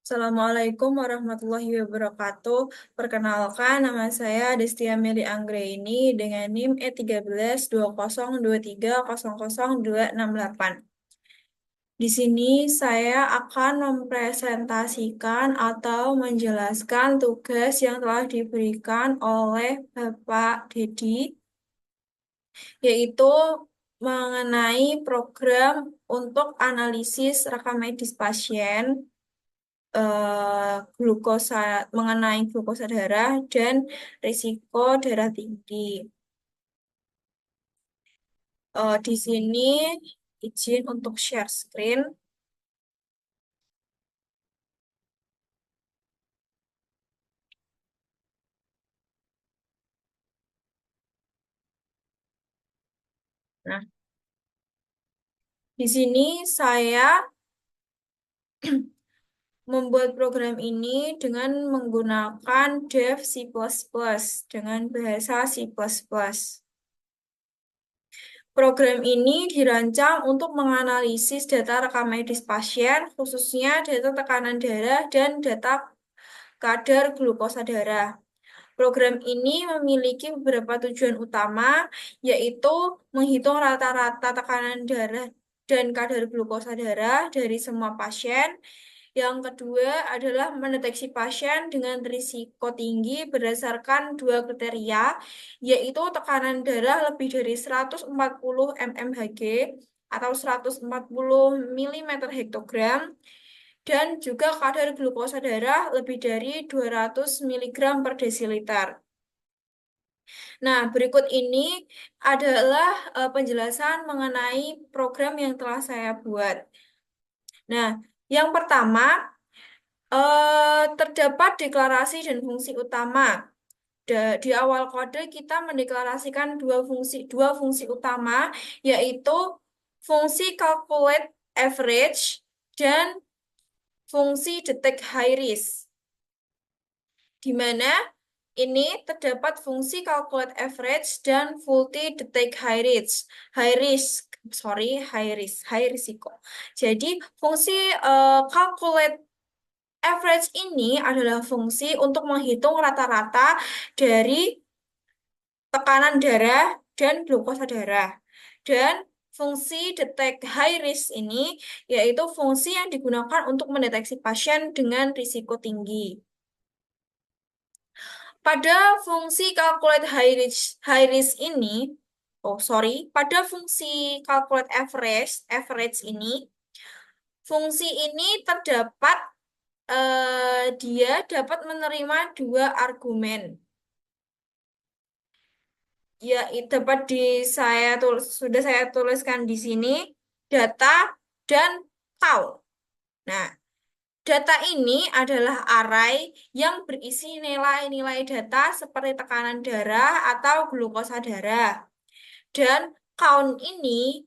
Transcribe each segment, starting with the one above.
Assalamualaikum warahmatullahi wabarakatuh. Perkenalkan, nama saya Destia Meli Anggraini dengan NIM E13 2023000268. Di sini saya akan mempresentasikan atau menjelaskan tugas yang telah diberikan oleh Bapak Dedi, yaitu mengenai program untuk analisis rekam medis pasien glukosa mengenai glukosa darah dan risiko darah tinggi. Di sini izin untuk share screen. Nah, di sini saya membuat program ini dengan menggunakan Dev C++ dengan bahasa C++. Program ini dirancang untuk menganalisis data rekam medis pasien, khususnya data tekanan darah dan data kadar glukosa darah. Program ini memiliki beberapa tujuan utama, yaitu menghitung rata-rata tekanan darah dan kadar glukosa darah dari semua pasien. Yang kedua adalah mendeteksi pasien dengan risiko tinggi berdasarkan dua kriteria, yaitu tekanan darah lebih dari 140 mmHg atau 140 mm hektogram, dan juga kadar glukosa darah lebih dari 200 mg per desiliter. Nah, berikut ini adalah penjelasan mengenai program yang telah saya buat. Nah, yang pertama, terdapat deklarasi dan fungsi utama. Di awal kode kita mendeklarasikan dua fungsi utama, yaitu fungsi calculate average dan fungsi detect high risk, di mana ini terdapat fungsi calculate average dan fungsi detect high risiko. Jadi fungsi calculate average ini adalah fungsi untuk menghitung rata-rata dari tekanan darah dan glukosa darah. Dan fungsi detect high risk ini yaitu fungsi yang digunakan untuk mendeteksi pasien dengan risiko tinggi. Pada fungsi calculate high risk ini, pada fungsi calculate average ini, fungsi ini dia dapat menerima dua argumen. Ya, dapat sudah saya tuliskan di sini, data dan count. Nah, data ini adalah array yang berisi nilai-nilai data seperti tekanan darah atau glukosa darah. Dan count ini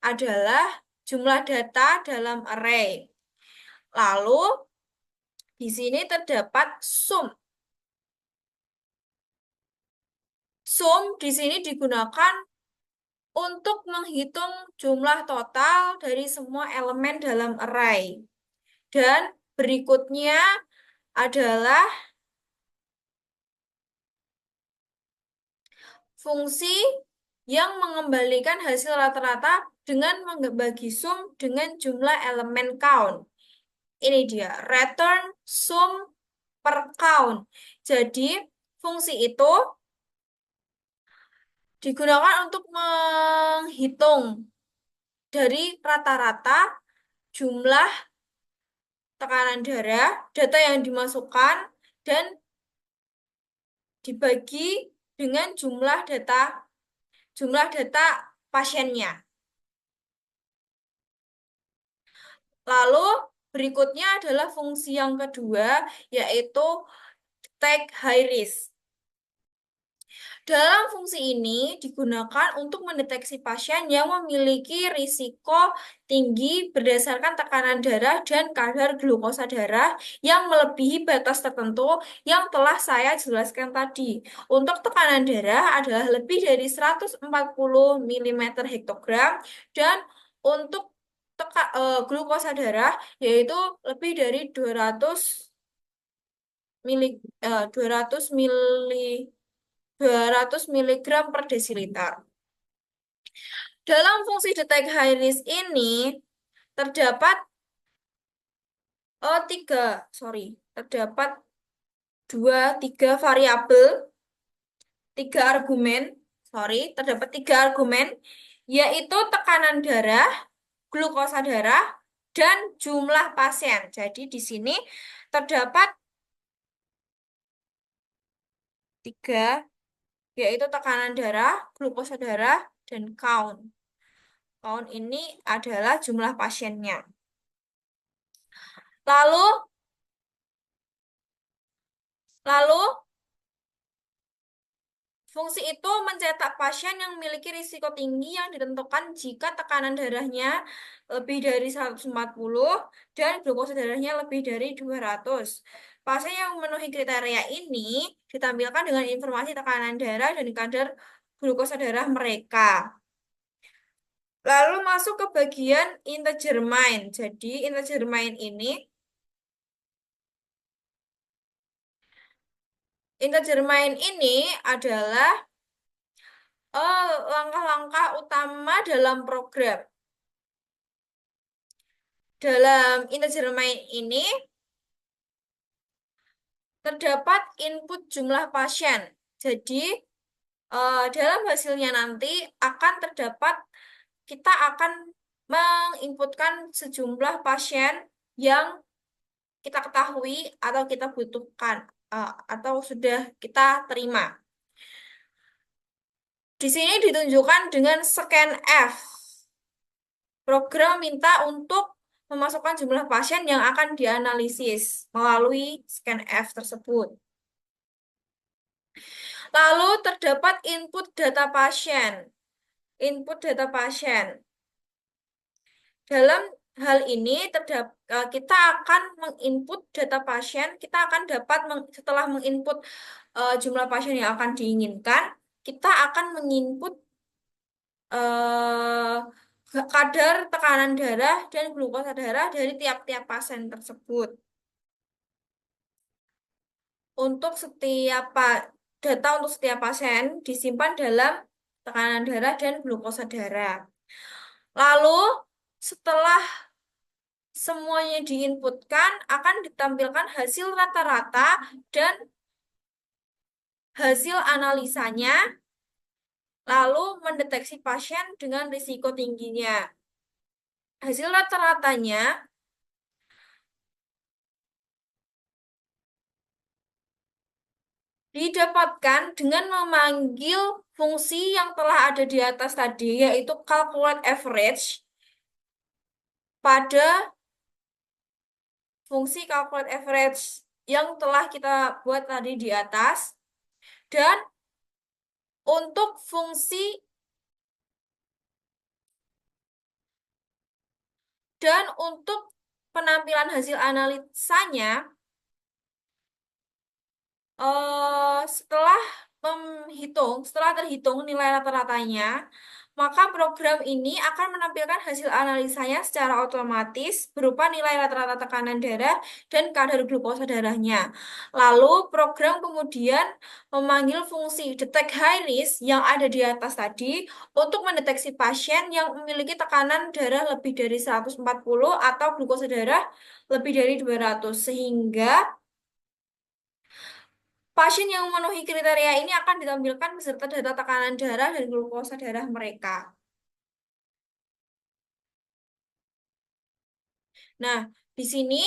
adalah jumlah data dalam array. Lalu di sini terdapat sum. Sum di sini digunakan untuk menghitung jumlah total dari semua elemen dalam array. Dan berikutnya adalah fungsi yang mengembalikan hasil rata-rata dengan membagi sum dengan jumlah elemen count. Ini dia, return sum per count. Jadi, fungsi itu digunakan untuk menghitung dari rata-rata jumlah tekanan darah, data yang dimasukkan, dan dibagi dengan jumlah data pasiennya. Lalu berikutnya adalah fungsi yang kedua, yaitu take high risk. Dalam fungsi ini digunakan untuk mendeteksi pasien yang memiliki risiko tinggi berdasarkan tekanan darah dan kadar glukosa darah yang melebihi batas tertentu yang telah saya jelaskan tadi. Untuk tekanan darah adalah lebih dari 140 mm hektogram, dan untuk glukosa darah yaitu lebih dari mili 200 miligram per desiliter. Dalam fungsi detek high risk ini terdapat tiga, sorry, terdapat tiga variabel, tiga argumen, terdapat tiga argumen, yaitu tekanan darah, glukosa darah, dan jumlah pasien. Jadi di sini terdapat tiga, yaitu tekanan darah, glukosa darah, dan count. Count ini adalah jumlah pasiennya. Lalu, lalu fungsi itu mencetak pasien yang memiliki risiko tinggi yang ditentukan jika tekanan darahnya lebih dari 140 dan glukosa darahnya lebih dari 200. Pasien yang memenuhi kriteria ini ditampilkan dengan informasi tekanan darah dan kadar glukosa darah mereka. Lalu masuk ke bagian integer mind. Jadi integer mind ini adalah langkah-langkah utama dalam program. Dalam integer mind ini terdapat input jumlah pasien. Jadi dalam hasilnya nanti akan terdapat kita akan menginputkan sejumlah pasien yang kita ketahui atau kita butuhkan atau sudah kita terima. Di sini ditunjukkan dengan scan F. Program minta untuk memasukkan jumlah pasien yang akan dianalisis melalui scan F tersebut. Lalu terdapat input data pasien. Input data pasien. Dalam hal ini kita akan menginput data pasien, kita akan dapat setelah menginput jumlah pasien yang akan diinginkan, kita akan menginput kadar tekanan darah dan glukosa darah dari tiap-tiap pasien tersebut. Untuk data untuk setiap pasien disimpan dalam tekanan darah dan glukosa darah. Lalu setelah semuanya diinputkan akan ditampilkan hasil rata-rata dan hasil analisanya, lalu mendeteksi pasien dengan risiko tingginya. Hasil rata-ratanya didapatkan dengan memanggil fungsi yang telah ada di atas tadi, yaitu calculate average pada fungsi calculate average yang telah kita buat tadi di atas, dan untuk penampilan hasil analisanya, setelah terhitung nilai rata-ratanya, maka program ini akan menampilkan hasil analisanya secara otomatis berupa nilai rata-rata tekanan darah dan kadar glukosa darahnya. Lalu program kemudian memanggil fungsi detect high risk yang ada di atas tadi untuk mendeteksi pasien yang memiliki tekanan darah lebih dari 140 atau glukosa darah lebih dari 200, sehingga pasien yang memenuhi kriteria ini akan ditampilkan beserta data tekanan darah dan glukosa darah mereka. Nah, di sini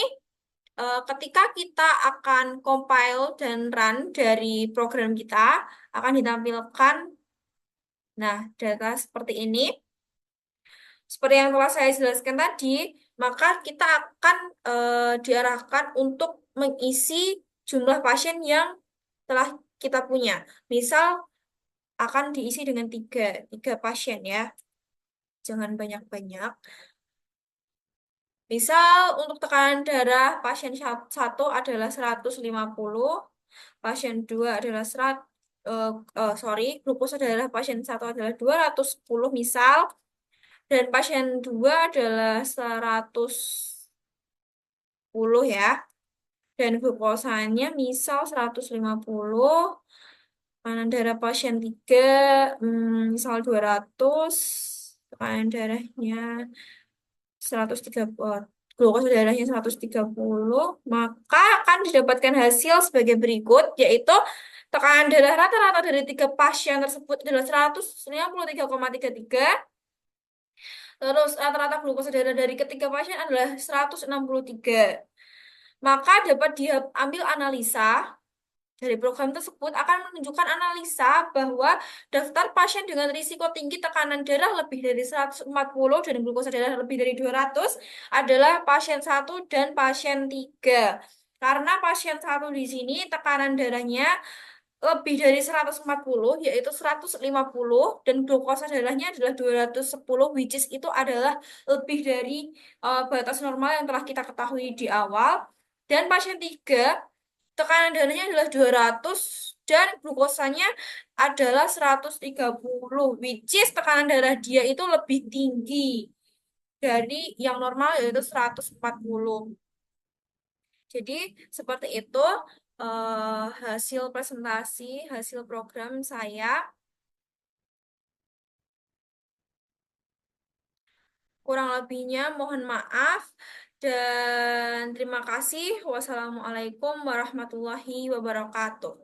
ketika kita akan compile dan run dari program kita, akan ditampilkan data seperti ini. Seperti yang telah saya jelaskan tadi, maka kita akan diarahkan untuk mengisi jumlah pasien yang telah kita punya. Misal akan diisi dengan tiga pasien ya, jangan banyak-banyak. Misal untuk tekanan darah pasien satu adalah 150, pasien 2 adalah glukosa darah pasien satu adalah 210 misal, Dan pasien 2 adalah 110 ya. Dan glukosanya misal 150. Tekanan darah pasien 3 misal 200. Tekanan darahnya 130, glukosa darahnya 130, maka akan didapatkan hasil sebagai berikut, yaitu tekanan darah rata-rata dari tiga pasien tersebut adalah 153,33, terus rata-rata glukosa darah dari ketiga pasien adalah 163. Maka dapat diambil analisa dari program tersebut akan menunjukkan analisa bahwa daftar pasien dengan risiko tinggi tekanan darah lebih dari 140 dan glukosa darah lebih dari 200 adalah pasien satu dan pasien 3. Karena pasien satu di sini tekanan darahnya lebih dari 140, yaitu 150, dan glukosa darahnya adalah 210, which is itu adalah lebih dari batas normal yang telah kita ketahui di awal. Dan pasien 3 tekanan darahnya adalah 200 dan glukosanya adalah 130, which is tekanan darah dia itu lebih tinggi dari yang normal yaitu 140. Jadi seperti itu hasil presentasi, hasil program saya. Kurang lebihnya mohon maaf dan terima kasih. Wassalamualaikum warahmatullahi wabarakatuh.